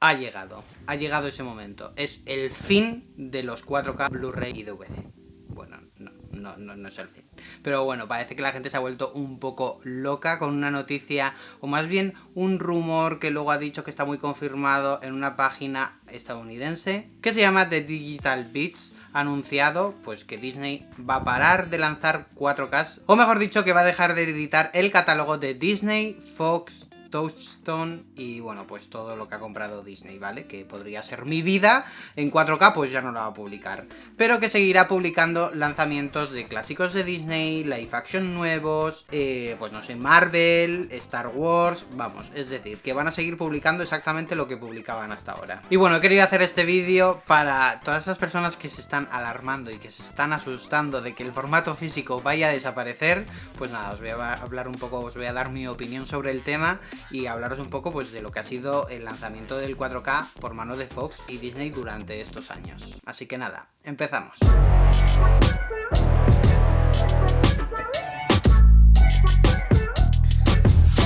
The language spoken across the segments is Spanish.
ha llegado ese momento. Es el fin de los 4K Blu-ray y DVD. Bueno, no es el fin. Pero bueno, parece que la gente se ha vuelto un poco loca con una noticia, o más bien un rumor que luego ha dicho que está muy confirmado en una página estadounidense que se llama The Digital Bits. Ha anunciado pues que Disney va a parar de lanzar 4K, o mejor dicho, que va a dejar de editar el catálogo de Disney, Fox, Touchstone y bueno, pues todo lo que ha comprado Disney, ¿vale? Que podría ser mi vida en 4K, pues ya no la va a publicar. Pero que seguirá publicando lanzamientos de clásicos de Disney, live action nuevos, pues no sé, Marvel, Star Wars, vamos, es decir, que van a seguir publicando exactamente lo que publicaban hasta ahora. Y bueno, he querido hacer este vídeo para todas esas personas que se están alarmando y que se están asustando de que el formato físico vaya a desaparecer. Pues nada, os voy a hablar un poco, os voy a dar mi opinión sobre el tema y hablaros un poco pues de lo que ha sido el lanzamiento del 4K por mano de Fox y Disney durante estos años. Así que nada, empezamos.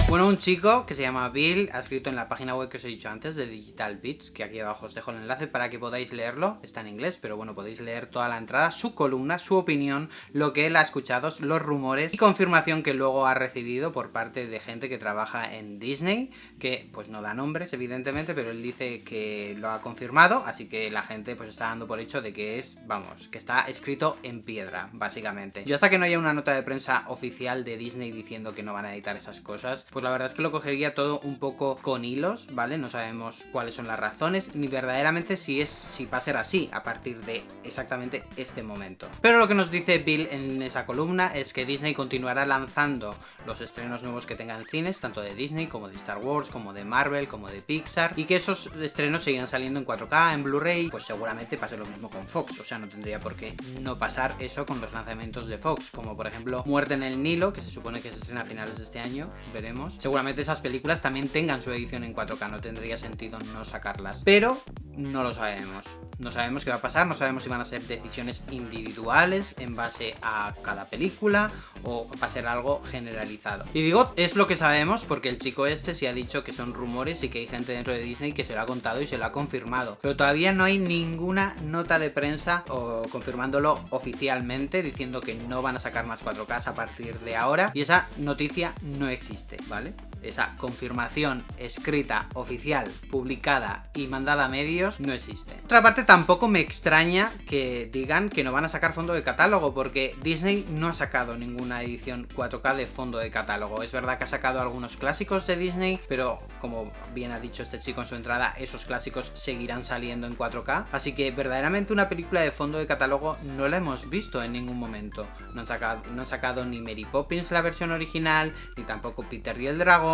Bueno, un chico que se llama Bill ha escrito en la página web que os he dicho antes de Digital Bits, que aquí abajo os dejo el enlace para que podáis leerlo. Está en inglés, pero bueno, podéis leer toda la entrada, su columna, su opinión, lo que él ha escuchado, los rumores y confirmación que luego ha recibido por parte de gente que trabaja en Disney, que pues no da nombres evidentemente, pero él dice que lo ha confirmado, así que la gente pues está dando por hecho de que es, vamos, que está escrito en piedra, básicamente. Yo hasta que no haya una nota de prensa oficial de Disney diciendo que no van a editar esas cosas, pues la verdad es que lo cogería todo un poco con hilos, ¿vale? No sabemos cuáles son las razones, ni verdaderamente si va a ser así a partir de exactamente este momento. Pero lo que nos dice Bill en esa columna es que Disney continuará lanzando los estrenos nuevos que tenga en cines, tanto de Disney como de Star Wars, como de Marvel, como de Pixar, y que esos estrenos seguirán saliendo en 4K, en Blu-ray, pues seguramente pase lo mismo con Fox, o sea, no tendría por qué no pasar eso con los lanzamientos de Fox, como por ejemplo Muerte en el Nilo, que se supone que se estrena a finales de este año, veremos. Seguramente esas películas también tengan su edición en 4K, no tendría sentido no sacarlas, pero no lo sabemos. No sabemos qué va a pasar, no sabemos si van a ser decisiones individuales en base a cada película o va a ser algo generalizado. Y digo, es lo que sabemos porque el chico este sí ha dicho que son rumores y que hay gente dentro de Disney que se lo ha contado y se lo ha confirmado. Pero todavía no hay ninguna nota de prensa o confirmándolo oficialmente diciendo que no van a sacar más 4K a partir de ahora. Y esa noticia no existe, ¿vale? Esa confirmación escrita, oficial, publicada y mandada a medios no existe. Por otra parte, tampoco me extraña que digan que no van a sacar fondo de catálogo, porque Disney no ha sacado ninguna edición 4K de fondo de catálogo. Es verdad que ha sacado algunos clásicos de Disney, pero como bien ha dicho este chico en su entrada, esos clásicos seguirán saliendo en 4K. Así que verdaderamente una película de fondo de catálogo no la hemos visto en ningún momento. No han sacado ni Mary Poppins la versión original, ni tampoco Peter y el Dragón,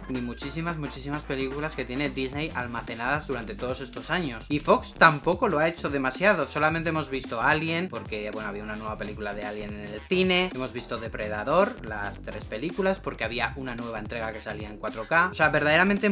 ni muchísimas películas que tiene Disney almacenadas durante todos estos años. Y Fox tampoco lo ha hecho demasiado, solamente hemos visto Alien, porque bueno, había una nueva película de Alien en el cine, hemos visto Depredador, las 3 películas, porque había una nueva entrega que salía en 4K. O sea, verdaderamente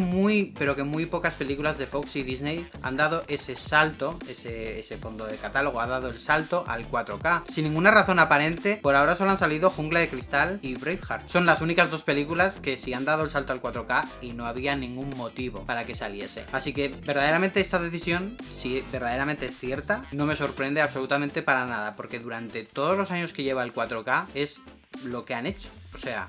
pero que muy pocas películas de Fox y Disney han dado ese salto, ese fondo de catálogo ha dado el salto al 4K. Sin ninguna razón aparente, por ahora solo han salido Jungla de Cristal y Braveheart. Son las únicas 2 películas que sí han dado el salto al 4K y no había ningún motivo para que saliese. Así que verdaderamente esta decisión, si verdaderamente es cierta, no me sorprende absolutamente para nada, porque durante todos los años que lleva el 4K es lo que han hecho. O sea,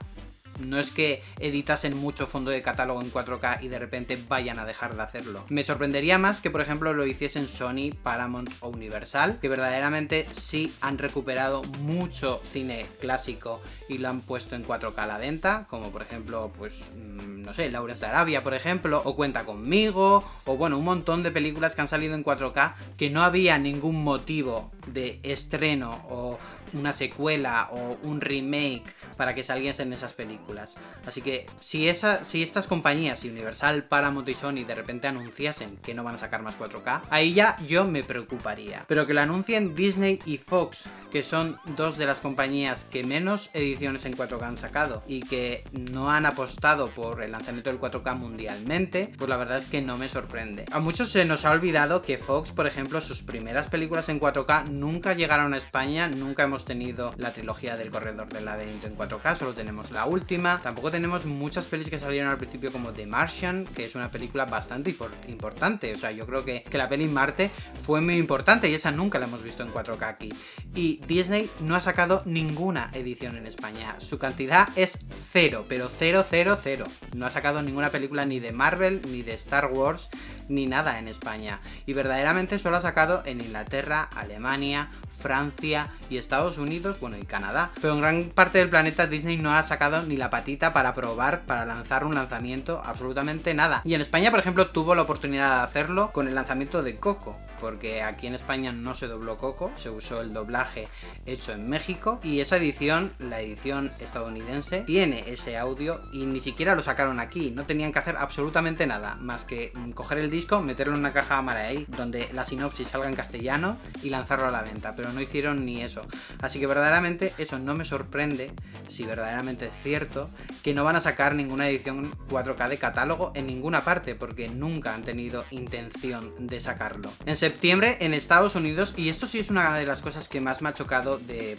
no es que editasen mucho fondo de catálogo en 4K y de repente vayan a dejar de hacerlo. Me sorprendería más que por ejemplo lo hiciesen Sony, Paramount o Universal, que verdaderamente sí han recuperado mucho cine clásico y lo han puesto en 4K a la venta, como por ejemplo, pues no sé, Lawrence de Arabia por ejemplo, o Cuenta conmigo, o bueno, un montón de películas que han salido en 4K que no había ningún motivo de estreno o una secuela o un remake para que saliesen esas películas. Así que si estas compañías, Universal, Paramount y Sony, de repente anunciasen que no van a sacar más 4K, ahí ya yo me preocuparía. Pero que lo anuncien Disney y Fox, que son 2 de las compañías que menos ediciones en 4K han sacado y que no han apostado por el lanzamiento del 4K mundialmente, pues la verdad es que no me sorprende. A muchos se nos ha olvidado que Fox, por ejemplo, sus primeras películas en 4K nunca llegaron a España, nunca hemos hemos tenido la trilogía del Corredor del Laberinto en 4K, solo tenemos la última. Tampoco tenemos muchas pelis que salieron al principio como The Martian, que es una película bastante importante. O sea, yo creo que la peli en Marte fue muy importante y esa nunca la hemos visto en 4K aquí. Y Disney no ha sacado ninguna edición en España. Su cantidad es 0, pero 0, 0, 0. No ha sacado ninguna película ni de Marvel, ni de Star Wars, ni nada en España. Y verdaderamente solo ha sacado en Inglaterra, Alemania, Francia y Estados Unidos, bueno, y Canadá. Pero en gran parte del planeta Disney no ha sacado ni la patita para probar, para lanzar un lanzamiento, absolutamente nada. Y en España, por ejemplo, tuvo la oportunidad de hacerlo con el lanzamiento de Coco, porque aquí en España no se dobló Coco, se usó el doblaje hecho en México, y esa edición, la edición estadounidense, tiene ese audio y ni siquiera lo sacaron aquí. No tenían que hacer absolutamente nada más que coger el disco, meterlo en una caja Amaray donde la sinopsis salga en castellano y lanzarlo a la venta, pero no hicieron ni eso. Así que verdaderamente eso no me sorprende, si verdaderamente es cierto, que no van a sacar ninguna edición 4K de catálogo en ninguna parte, porque nunca han tenido intención de sacarlo. En septiembre en Estados Unidos, y esto sí es una de las cosas que más me ha chocado de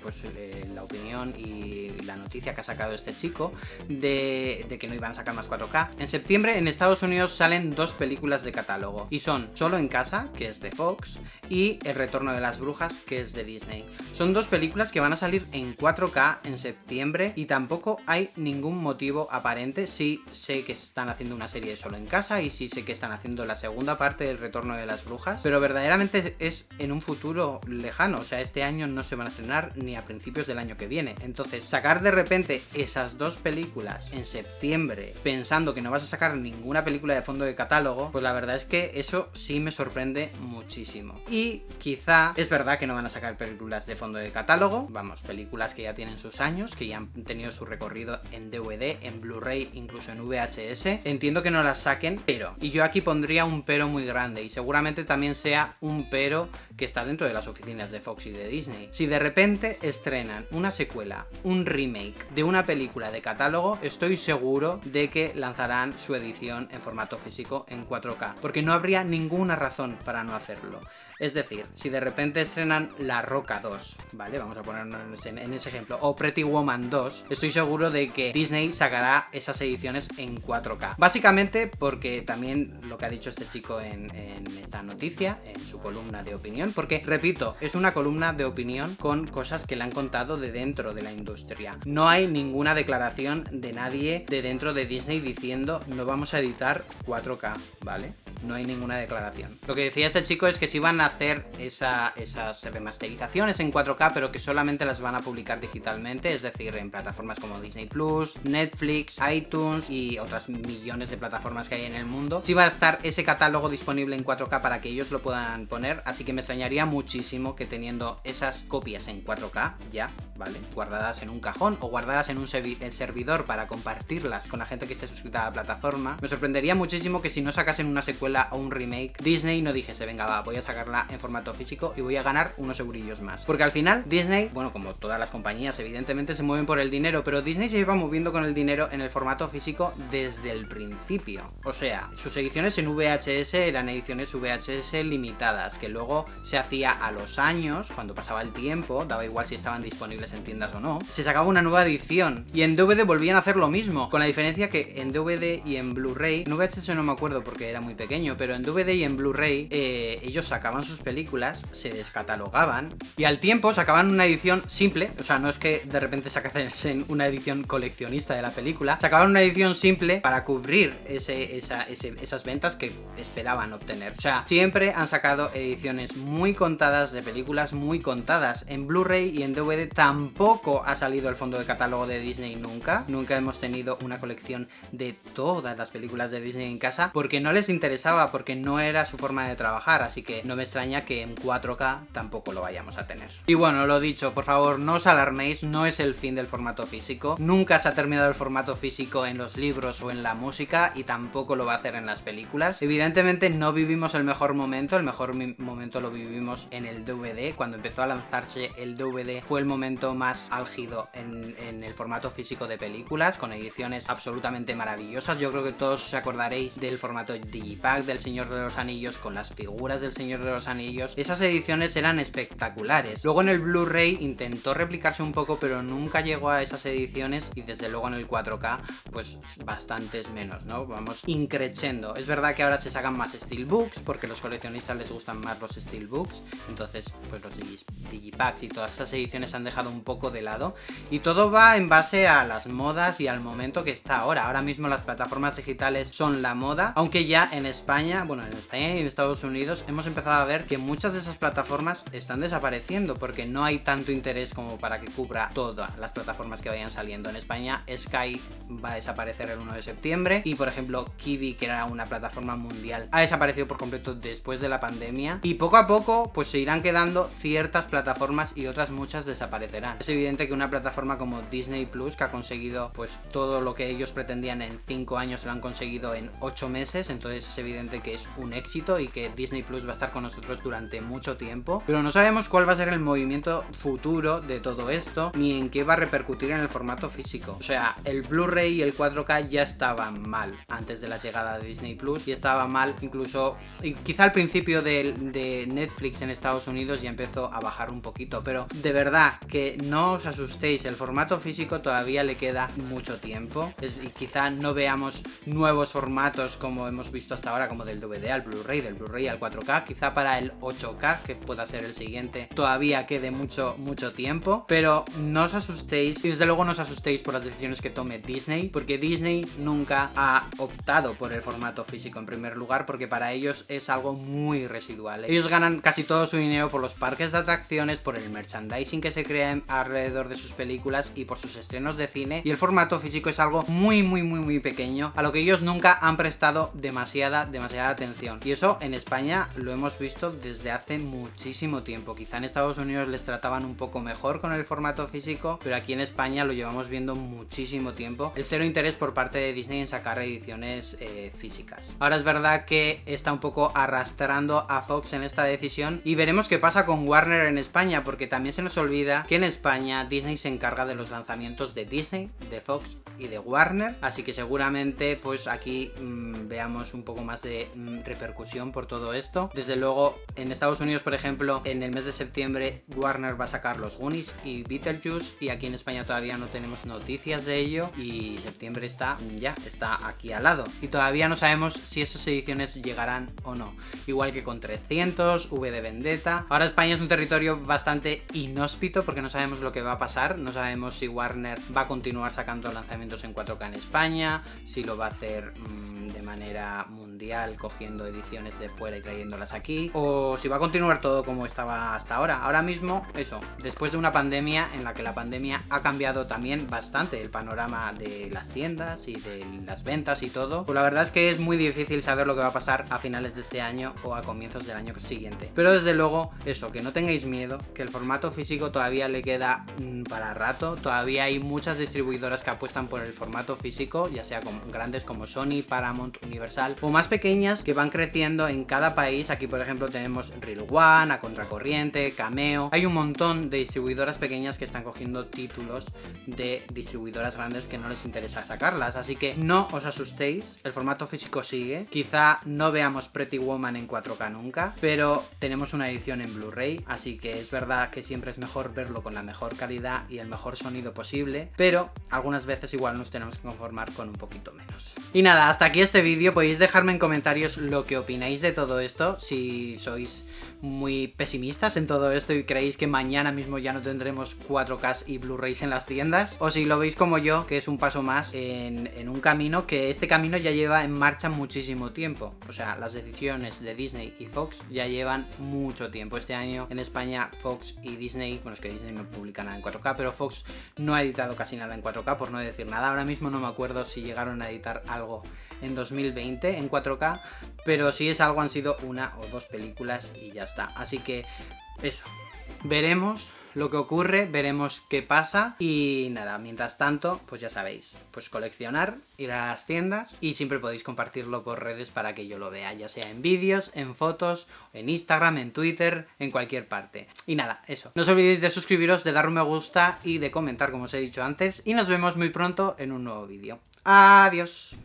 la opinión y la noticia que ha sacado este chico de que no iban a sacar más 4K. En septiembre en Estados Unidos salen 2 películas de catálogo y son Solo en Casa, que es de Fox, y El Retorno de las Brujas, que es de Disney. Son 2 películas que van a salir en 4K en septiembre y tampoco hay ningún motivo aparente. Sí sé que están haciendo una serie de Solo en Casa y sí sé que están haciendo la segunda parte del Retorno de las Brujas, pero verdaderamente es en un futuro lejano. O sea, este año no se van a estrenar ni a principios del año que viene. Entonces, sacar de repente esas 2 películas en septiembre pensando que no vas a sacar ninguna película de fondo de catálogo, pues la verdad es que eso sí me sorprende muchísimo. Y quizá es verdad que no van a sacar películas de fondo de catálogo, vamos, películas que ya tienen sus años, que ya han tenido su recorrido en DVD, en Blu-ray, incluso en VHS. Entiendo que no las saquen, pero, y yo aquí pondría un pero muy grande, y seguramente también sea un pero que está dentro de las oficinas de Fox y de Disney. Si de repente estrenan una secuela, un remake de una película de catálogo, estoy seguro de que lanzarán su edición en formato físico en 4K, porque no habría ninguna razón para no hacerlo. Es decir, si de repente estrenan La Roca 2, ¿vale? Vamos a ponernos en ese ejemplo, o Pretty Woman 2, estoy seguro de que Disney sacará esas ediciones en 4K. Básicamente porque también lo que ha dicho este chico en esta noticia, en su columna de opinión, porque, repito, es una columna de opinión con cosas que le han contado de dentro de la industria. No hay ninguna declaración de nadie de dentro de Disney diciendo no vamos a editar 4K, ¿vale? No hay ninguna declaración. Lo que decía este chico es que si van a hacer esas remasterizaciones en 4K, pero que solamente las van a publicar digitalmente, es decir, en plataformas como Disney Plus, Netflix, iTunes y otras millones de plataformas que hay en el mundo. Sí va a estar ese catálogo disponible en 4K para que ellos lo puedan poner, así que me extrañaría muchísimo que teniendo esas copias en 4K ya, ¿vale? Guardadas en un cajón o guardadas en un servidor para compartirlas con la gente que esté suscrita a la plataforma, me sorprendería muchísimo que si no sacasen una secuela o un remake, Disney no dijese, venga va, voy a sacarla en formato físico y voy a ganar unos eurillos más. Porque al final Disney, bueno, como todas las compañías evidentemente se mueven por el dinero, pero Disney se lleva moviendo con el dinero en el formato físico desde el principio. O sea, sus ediciones en VHS eran ediciones VHS limitadas, que luego se hacía a los años, cuando pasaba el tiempo, daba igual si estaban disponibles en tiendas o no, se sacaba una nueva edición. Y en DVD volvían a hacer lo mismo, con la diferencia que en DVD y en Blu-ray, en VHS no me acuerdo porque era muy pequeño, pero en DVD y en Blu-ray ellos sacaban sus películas, se descatalogaban y al tiempo sacaban una edición simple, o sea, no es que de repente sacasen una edición coleccionista de la película, sacaban una edición simple para cubrir esas ventas que esperaban obtener. O sea, siempre han sacado ediciones muy contadas de películas muy contadas. En Blu-ray y en DVD tampoco ha salido el fondo de catálogo de Disney nunca hemos tenido una colección de todas las películas de Disney en casa porque no les interesaba, porque no era su forma de trabajar, así que no me extraña que en 4K tampoco lo vayamos a tener. Y bueno, lo dicho, por favor, no os alarméis, no es el fin del formato físico, nunca se ha terminado el formato físico en los libros o en la música y tampoco lo va a hacer en las películas. Evidentemente no vivimos el mejor momento lo vivimos en el DVD, cuando empezó a lanzarse el DVD fue el momento momento más álgido en el formato físico de películas, con ediciones absolutamente maravillosas. Yo creo que todos os acordaréis del formato Digipack del Señor de los Anillos, con las figuras del Señor de los Anillos. Esas ediciones eran espectaculares. Luego en el Blu-ray intentó replicarse un poco, pero nunca llegó a esas ediciones, y desde luego en el 4K pues bastantes menos, ¿no? Vamos increciendo. Es verdad que ahora se sacan más steelbooks porque a los coleccionistas les gustan más los steelbooks, entonces pues los digipacks y todas esas ediciones se han dejado un poco de lado, y todo va en base a las modas y al momento que está ahora. Ahora mismo las plataformas digitales son la moda, aunque ya en España, bueno, en España y en Estados Unidos hemos empezado a ver que muchas de esas plataformas están desapareciendo porque no hay tanto interés como para que cubra todas las plataformas que vayan saliendo. En España Sky va a desaparecer el 1 de septiembre y, por ejemplo, Quibi, que era una plataforma mundial, ha desaparecido por completo después de la pandemia, y poco a poco pues se irán quedando ciertas plataformas y otras muchas desaparecerán. Es evidente que una plataforma como Disney Plus, que ha conseguido pues todo lo que ellos pretendían en 5 años, lo han conseguido en 8 meses, entonces es evidente que es un éxito y que Disney Plus va a estar con nosotros durante mucho tiempo, pero no sabemos cuál va a ser el movimiento futuro de todo esto, ni en qué va a repercutir en el formato físico. O sea, el Blu-ray y el 4K ya estaban mal antes de la llegada de Disney Plus, y estaba mal incluso, quizá al principio de Netflix en Estados Unidos ya empezó a bajar un poquito, pero de verdad que no os asustéis, el formato físico todavía le queda mucho tiempo, y quizá no veamos nuevos formatos como hemos visto hasta ahora, como del DVD al Blu-ray, del Blu-ray al 4K, quizá para el 8K, que pueda ser el siguiente, todavía quede mucho tiempo, pero no os asustéis, y desde luego no os asustéis por las decisiones que tome Disney, porque Disney nunca ha optado por el formato físico en primer lugar, porque para ellos es algo muy residual. Ellos ganan casi todo su dinero por los parques de atracciones, por el merchandising que se crea alrededor de sus películas y por sus estrenos de cine, y el formato físico es algo muy pequeño, a lo que ellos nunca han prestado demasiada atención, y eso en España lo hemos visto desde hace muchísimo tiempo. Quizá en Estados Unidos les trataban un poco mejor con el formato físico, pero aquí en España lo llevamos viendo muchísimo tiempo, el cero interés por parte de Disney en sacar ediciones físicas. Ahora es verdad que está un poco arrastrando a Fox en esta decisión, y veremos qué pasa con Warner en España, porque también se nos olvida que en España Disney se encarga de los lanzamientos de Disney, de Fox y de Warner, así que seguramente pues aquí veamos un poco más de repercusión por todo esto. Desde luego en Estados Unidos, por ejemplo, en el mes de septiembre Warner va a sacar los Goonies y Beetlejuice, y aquí en España todavía no tenemos noticias de ello, y septiembre está aquí al lado, y todavía no sabemos si esas ediciones llegarán o no, igual que con 300, V de Vendetta. Ahora España es un territorio bastante inhóspito porque no sabemos lo que va a pasar, no sabemos si Warner va a continuar sacando lanzamientos en 4K en España, si lo va a hacer de manera mundial cogiendo ediciones de fuera y trayéndolas aquí, o si va a continuar todo como estaba hasta ahora. Ahora mismo, eso, después de una pandemia en la que la pandemia ha cambiado también bastante el panorama de las tiendas y de las ventas y todo, pues la verdad es que es muy difícil saber lo que va a pasar a finales de este año o a comienzos del año siguiente. Pero desde luego, eso, que no tengáis miedo, que el formato físico todavía le queda para rato, todavía hay muchas distribuidoras que apuestan por el formato físico, ya sea con grandes como Sony, Paramount, Universal, o más pequeñas que van creciendo en cada país. Aquí por ejemplo tenemos Reel One, A Contracorriente, Cameo, hay un montón de distribuidoras pequeñas que están cogiendo títulos de distribuidoras grandes que no les interesa sacarlas, así que no os asustéis, el formato físico sigue, quizá no veamos Pretty Woman en 4K nunca, pero tenemos una edición en Blu-ray, así que es verdad que siempre es mejor verlo con la mejor calidad y el mejor sonido posible, pero algunas veces igual nos tenemos que conformar con un poquito menos. Y nada, hasta aquí este vídeo. Podéis dejarme en comentarios lo que opináis de todo esto, si sois muy pesimistas en todo esto y creéis que mañana mismo ya no tendremos 4K y Blu-rays en las tiendas, o si lo veis como yo, que es un paso más en un camino que este camino ya lleva en marcha muchísimo tiempo. O sea, las decisiones de Disney y Fox ya llevan mucho tiempo. Este año en España Fox y Disney, bueno, es que Disney no publica nada en 4K, pero Fox no ha editado casi nada en 4K, por no decir nada. Ahora mismo no me acuerdo si llegaron a editar algo en 2020 en 4K, pero si es algo han sido una o dos películas y ya está. Así que eso, veremos lo que ocurre, veremos qué pasa y nada, mientras tanto, pues ya sabéis, pues coleccionar, ir a las tiendas y siempre podéis compartirlo por redes para que yo lo vea, ya sea en vídeos, en fotos, en Instagram, en Twitter, en cualquier parte. Y nada, eso. No os olvidéis de suscribiros, de dar un me gusta y de comentar como os he dicho antes y nos vemos muy pronto en un nuevo vídeo. Adiós.